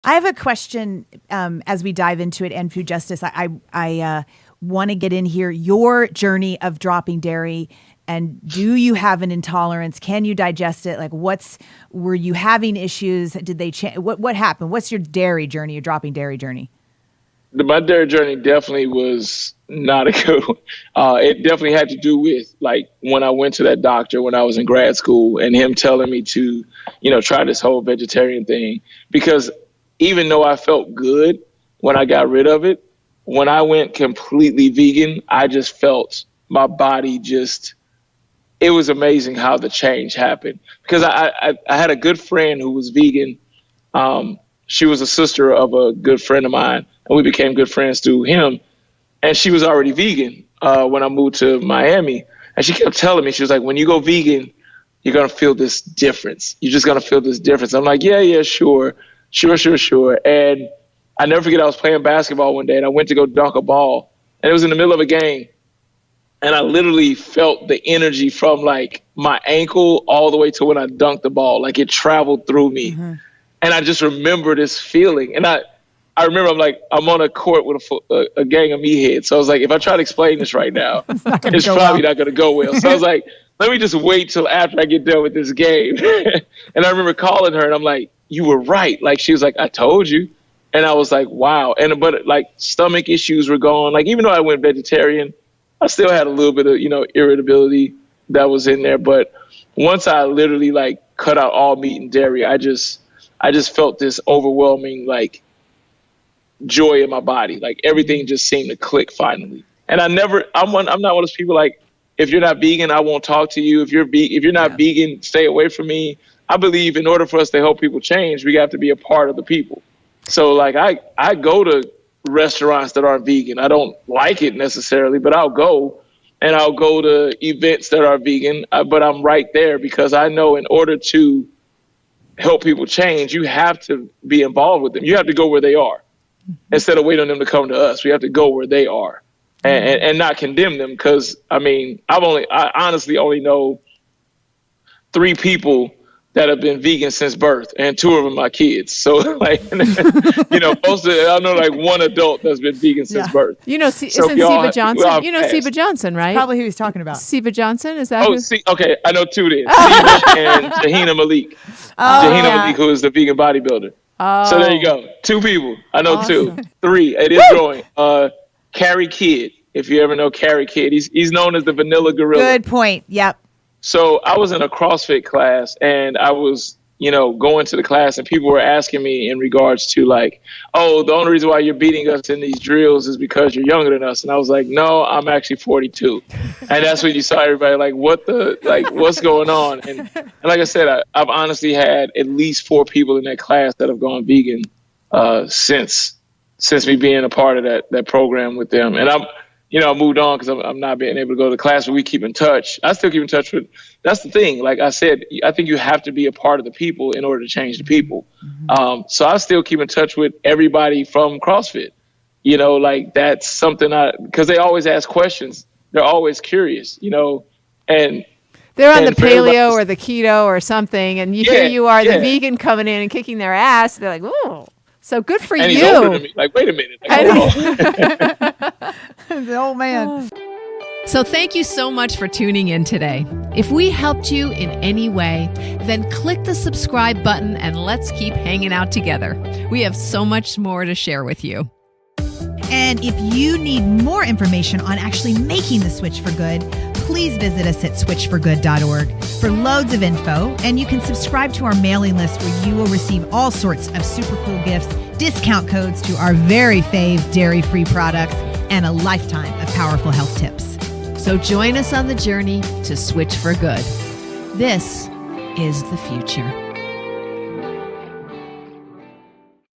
I have a question as we dive into it and food justice. I want to get in here, your journey of dropping dairy. And do you have an intolerance? Can you digest it? Like, were you having issues? Did they change? What happened? What's your dairy journey, your dropping dairy journey? My dairy journey definitely was not a good one. It definitely had to do with, like, when I went to that doctor when I was in grad school and him telling me to, try this whole vegetarian thing. Because even though I felt good when I got rid of it, when I went completely vegan, I just felt my body it was amazing how the change happened. Because I had a good friend who was vegan. She was a sister of a good friend of mine, and we became good friends through him. And she was already vegan when I moved to Miami. And she kept telling me, she was like, when you go vegan, you're going to feel this difference. You're just going to feel this difference. I'm like, yeah, sure. And I never forget, I was playing basketball one day, and I went to go dunk a ball. And it was in the middle of a game. And I literally felt the energy from, like, my ankle all the way to when I dunked the ball. Like, it traveled through me. Mm-hmm. And I just remember this feeling. And I remember I'm on a court with a gang of meatheads. So I was like, if I try to explain this right now, it's probably not going to go well. So I was like, let me just wait till after I get done with this game. And I remember calling her, and I'm like, you were right. Like, she was like, I told you. And I was like, wow. But like, stomach issues were gone. Like, even though I went vegetarian, I still had a little bit of, irritability that was in there. But once I literally, like, cut out all meat and dairy, I just felt this overwhelming, like, joy in my body. Like, everything just seemed to click finally. And I'm not one of those people, like, if you're not vegan, I won't talk to you. If you're not vegan, stay away from me. I believe in order for us to help people change, we have to be a part of the people. So, like, I go to restaurants that aren't vegan. I don't like it necessarily, but I'll go, and I'll go to events that are vegan, but I'm right there because I know in order to help people change, you have to be involved with them. You have to go where they are instead of waiting on them to come to us. We have to go where they are and not condemn them. Because, I honestly only know 3 people that have been vegan since birth, and 2 of them are kids. So, like, I know like 1 adult that's been vegan since birth. Isn't Siba Johnson? Siba Johnson, right? Probably who he's talking about. Siba Johnson, is that? Okay, I know 2 then. Siba and Jahina Malik. Malik, who is the vegan bodybuilder. Oh. So there you go. 2 people. I know awesome. 2. 3. It is growing. Carrie Kidd, if you ever know Carrie Kidd, he's known as the Vanilla Gorilla. Good point. Yep. So I was in a CrossFit class, and I was, going to the class, and people were asking me in regards to, like, oh, the only reason why you're beating us in these drills is because you're younger than us. And I was like, no, I'm actually 42. And that's when you saw everybody like, what's going on? And like I said, I've honestly had at least 4 people in that class that have gone vegan since me being a part of that program with them. And I moved on because I'm not being able to go to the class, but we keep in touch. I still keep in touch with, that's the thing. Like I said, I think you have to be a part of the people in order to change the people. Mm-hmm. So I still keep in touch with everybody from CrossFit. Like that's something because they always ask questions. They're always curious, and they're on the paleo or the keto or something. And here you are, the vegan coming in and kicking their ass. They're like, oh. So good for and you. He's older than me. Like, wait a minute. The old man. So thank you so much for tuning in today. If we helped you in any way, then click the subscribe button and let's keep hanging out together. We have so much more to share with you. And if you need more information on actually making the switch for good, please visit us at switchforgood.org for loads of info. And you can subscribe to our mailing list where you will receive all sorts of super cool gifts, discount codes to our very fave dairy-free products, and a lifetime of powerful health tips. So join us on the journey to switch for good. This is the future.